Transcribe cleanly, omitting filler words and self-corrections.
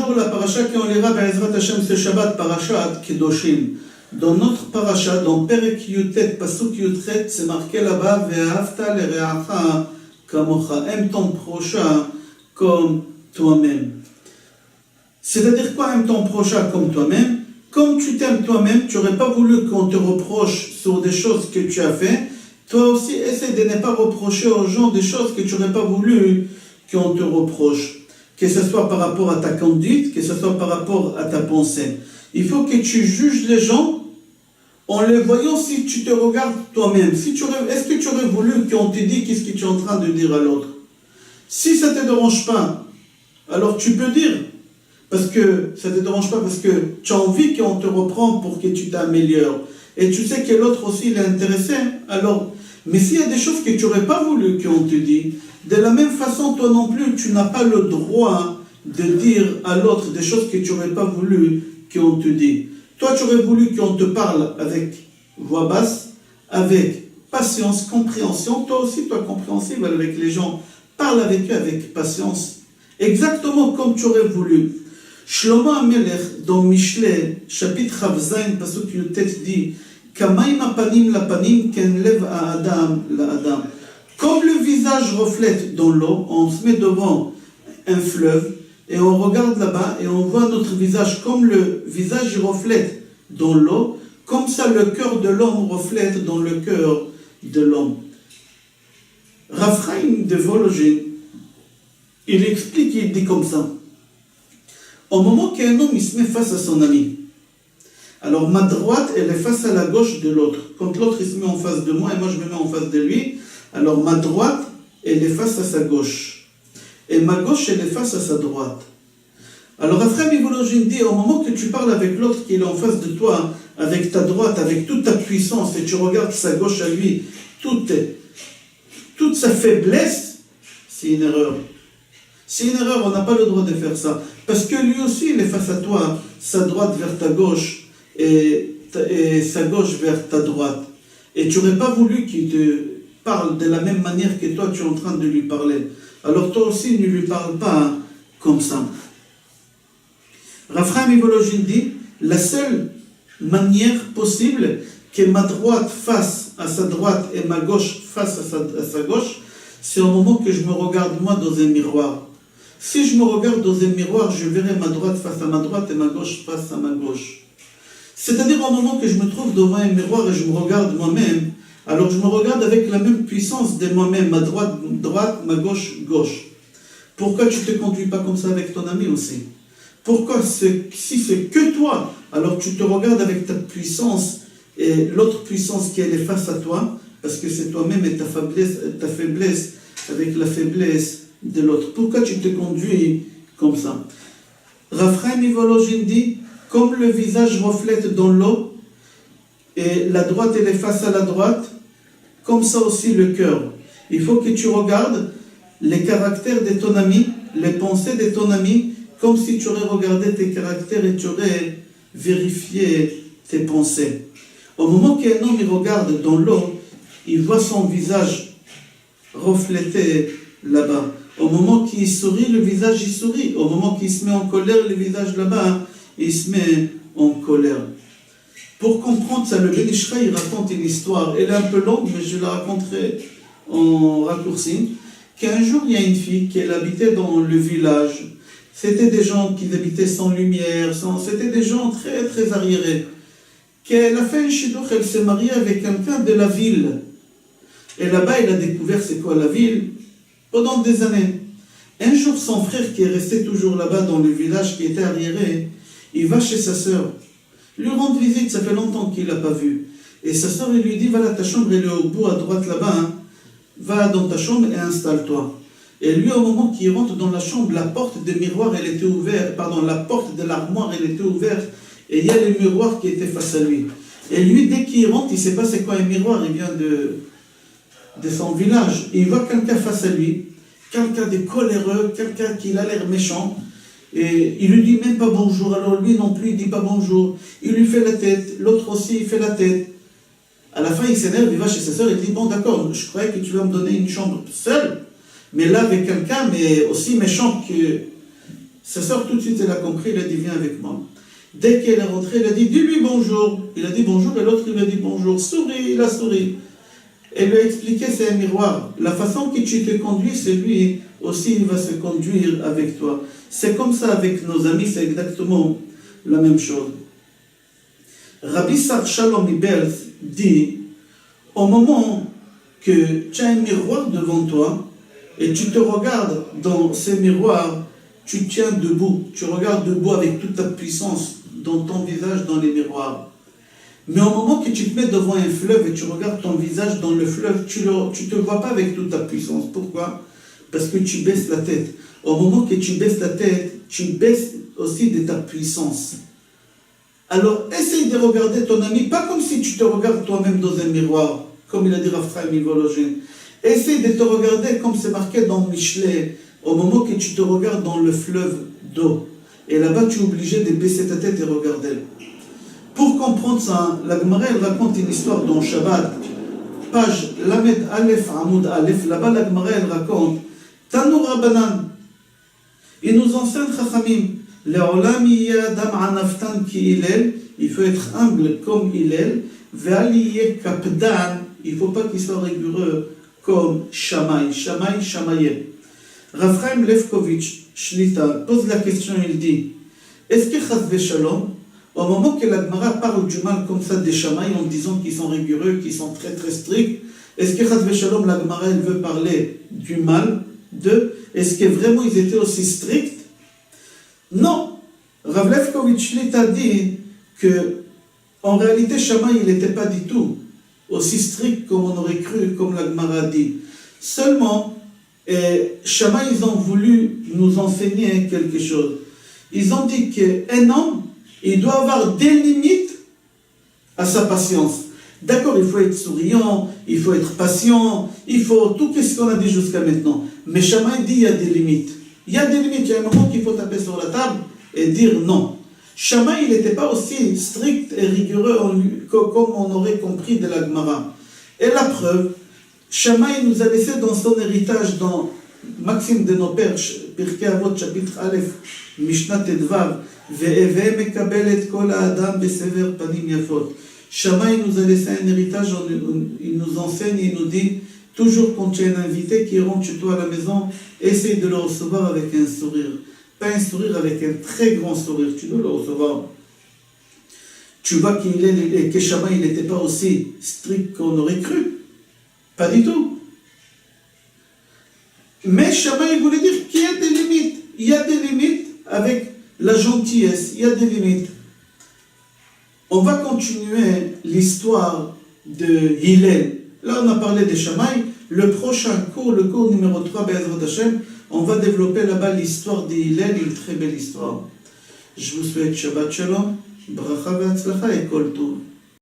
jour, la paracha qu'on lira, Be'ezrat Hashem, ce Shabbat, parashat Kedoshim. Dans notre paracha, dans Perek Yutet, Pasuk Yutret, c'est marqué là-bas, Ve'ahavta le're'acha kamocha. Aime ton prochain comme toi-même. C'est-à-dire quoi, aime ton prochain comme toi-même? Comme tu t'aimes toi-même, tu n'aurais pas voulu qu'on te reproche sur des choses que tu as fait. Toi aussi, essaie de ne pas reprocher aux gens des choses que tu n'aurais pas voulu qu'on te reproche. Que ce soit par rapport à ta conduite, que ce soit par rapport à ta pensée. Il faut que tu juges les gens en les voyant si tu te regardes toi-même. Est-ce que tu aurais voulu qu'on te dise qu'est-ce que tu es en train de dire à l'autre? Si ça ne te dérange pas, alors tu peux dire. Parce que ça ne te dérange pas, parce que tu as envie qu'on te reprend pour que tu t'améliores. Et tu sais que l'autre aussi il est intéressé. Alors, mais s'il y a des choses que tu n'aurais pas voulu qu'on te dise, de la même façon, toi non plus, tu n'as pas le droit de dire à l'autre des choses que tu n'aurais pas voulu qu'on te dise. Toi, tu aurais voulu qu'on te parle avec voix basse, avec patience, compréhension. Toi aussi, toi compréhensible avec les gens. Parle avec eux avec patience. Exactement comme tu aurais voulu. Shlomo HaMelech, dans Mishlei, chapitre Chavzain, Pasuk Yutet, dit Kamaim apanim lapanim ken lev ha'adam la'adam. Comme le visage reflète dans l'eau, on se met devant un fleuve et on regarde là-bas et on voit notre visage comme le visage reflète dans l'eau, comme ça le cœur de l'homme reflète dans le cœur de l'homme. Rav Chaim de Vologine, il explique, il dit comme ça. Au moment qu'un homme il se met face à son ami, alors ma droite elle est face à la gauche de l'autre. Quand l'autre il se met en face de moi et moi je me mets en face de lui, alors ma droite elle est face à sa gauche et ma gauche elle est face à sa droite. Alors Raphaël Mivologine dit au moment que tu parles avec l'autre qui est en face de toi, avec ta droite, avec toute ta puissance et tu regardes sa gauche à lui, toute sa faiblesse, c'est une erreur. C'est une erreur, on n'a pas le droit de faire ça. Parce que lui aussi, il est face à toi, sa droite vers ta gauche et sa gauche vers ta droite. Et tu n'aurais pas voulu qu'il te parle de la même manière que toi, tu es en train de lui parler. Alors toi aussi, ne lui parle pas comme ça. Raphaël Mivologine dit, la seule manière possible que ma droite face à sa droite et ma gauche face à sa gauche, c'est au moment que je me regarde moi dans un miroir. Si je me regarde dans un miroir, je verrai ma droite face à ma droite et ma gauche face à ma gauche. C'est-à-dire au moment que je me trouve devant un miroir et je me regarde moi-même, alors je me regarde avec la même puissance de moi-même, ma droite, ma gauche, gauche. Pourquoi tu ne te conduis pas comme ça avec ton ami aussi? Pourquoi si c'est que toi, alors tu te regardes avec ta puissance et l'autre puissance qui elle est face à toi, parce que c'est toi-même et ta faiblesse avec la faiblesse de l'autre. Pourquoi tu te conduis comme ça? Raphaël Mivologine dit, comme le visage reflète dans l'eau, et la droite elle est face à la droite, comme ça aussi le cœur. Il faut que tu regardes les caractères de ton ami, les pensées de ton ami, comme si tu aurais regardé tes caractères et tu aurais vérifié tes pensées. Au moment qu'un homme il regarde dans l'eau, il voit son visage reflété là-bas. Au moment qu'il sourit, le visage il sourit. Au moment qu'il se met en colère, le visage là-bas, il se met en colère. Pour comprendre ça, le Ben Ish Chai, il raconte une histoire. Elle est un peu longue, mais je la raconterai en raccourci. Qu'un jour, il y a une fille qui habitait dans le village. C'était des gens qui habitaient sans lumière, c'était des gens très, très arriérés. Qu'elle a fait un shidduch, elle s'est mariée avec quelqu'un de la ville. Et là-bas, elle a découvert c'est quoi la ville pendant des années. Un jour, son frère qui est resté toujours là-bas dans le village, qui était arriéré, il va chez sa sœur. Lui rendre visite, ça fait longtemps qu'il ne l'a pas vu. Et sa sœur, elle lui dit, voilà, ta chambre, elle est au bout à droite là-bas. Hein. Va dans ta chambre et installe-toi. Et lui, au moment qu'il rentre dans la chambre, la porte de miroir, elle était ouverte, la porte de l'armoire, elle était ouverte, et il y a le miroir qui était face à lui. Et lui, dès qu'il rentre, il ne sait pas c'est quoi un miroir, il vient de son village. Et il voit quelqu'un face à lui, quelqu'un de coléreux, quelqu'un qui a l'air méchant, et il lui dit même pas bonjour, alors lui non plus, il dit pas bonjour. Il lui fait la tête, l'autre aussi, il fait la tête. À la fin, il s'énerve, il va chez sa sœur, il dit, bon d'accord, je croyais que tu vas me donner une chambre seule, mais là avec quelqu'un, mais aussi méchant que Sa sœur, tout de suite, elle a compris, elle a dit, viens avec moi. Dès qu'elle est rentrée, elle a dit, dis-lui bonjour. Il a dit bonjour, et l'autre, il a dit bonjour. Souris, il a souri. Elle lui a expliqué, c'est un miroir. La façon que tu te conduis, c'est lui aussi, il va se conduire avec toi. C'est comme ça avec nos amis, c'est exactement la même chose. Rabbi Sar Shalom Ibel dit, au moment que tu as un miroir devant toi, et tu te regardes dans ce miroir, tu tiens debout, tu regardes debout avec toute ta puissance dans ton visage dans les miroirs. Mais au moment que tu te mets devant un fleuve et tu regardes ton visage dans le fleuve, tu ne te vois pas avec toute ta puissance. Pourquoi? Parce que tu baisses la tête. Au moment que tu baisses la tête, tu baisses aussi de ta puissance. Alors, essaye de regarder ton ami, pas comme si tu te regardes toi-même dans un miroir, comme il a dit Rav Chaim Mivologin. Essaye de te regarder comme c'est marqué dans Michelet, au moment que tu te regardes dans le fleuve d'eau. Et là-bas, tu es obligé de baisser ta tête et regarder. Pour comprendre ça, la Gemara elle raconte une histoire dans Shabbat, page Lamed Aleph Amoud Aleph. Là-bas, la Gemara elle raconte Tanu Rabbanan. Il nous enseigne Chachamim. Le'olam yeh adam anaftan ki Hillel. Il faut être humble comme Hillel. Ve'al yeh kapdan. Il ne faut pas qu'il soit rigoureux comme Shammai. Shammai, Shammai. Rav Chaim Lefkovitch Shlita pose la question, il dit est-ce que Chas v'Shalom, au moment que la Gemara parle du mal comme ça des Shammai en disant qu'ils sont rigoureux, qu'ils sont très très stricts, est-ce que Chas v'Shalom, la Gemara elle veut parler du mal d'eux? Est-ce que vraiment ils étaient aussi stricts? Non. Rav Lefkovitch Shlita dit que en réalité Shammai il n'était pas du tout aussi strict comme on aurait cru, comme la Gemara dit. Seulement, Shammai, ils ont voulu nous enseigner quelque chose. Ils ont dit qu'un homme, il doit avoir des limites à sa patience. D'accord, il faut être souriant, il faut être patient, il faut tout ce qu'on a dit jusqu'à maintenant. Mais Shammai dit qu'il y a des limites. Il y a des limites, il y a un moment qu'il faut taper sur la table et dire non. Shammai, il n'était pas aussi strict et rigoureux comme on aurait compris de la Gemara. Et la preuve, Shammai nous a laissé dans son héritage, dans Maxime de nos pères, Pirkei Avot, chapitre Aleph, Mishnah Tedvav, Ve'eve mekabel et kol ha'adam besever panim yafot. Shammai nous a laissé un héritage, il nous enseigne, il nous dit, toujours quand tu as un invité qui rentre chez toi à la maison, essaye de le recevoir avec un sourire. Pas un sourire avec un très grand sourire, tu dois le recevoir. Tu vois que Shammai il n'était pas aussi strict qu'on aurait cru. Pas du tout. Mais Shammai voulait dire qu'il y a des limites. Il y a des limites avec la gentillesse. Il y a des limites. On va continuer l'histoire de Hillel. Là, on a parlé de Shammai. Le prochain cours, le cours numéro 3, Be'ezrat Hashem, on va développer là-bas l'histoire de Hillel, une très belle histoire. Je vous souhaite Shabbat Shalom, Bracha ve'Hatzlacha et Kol Tov.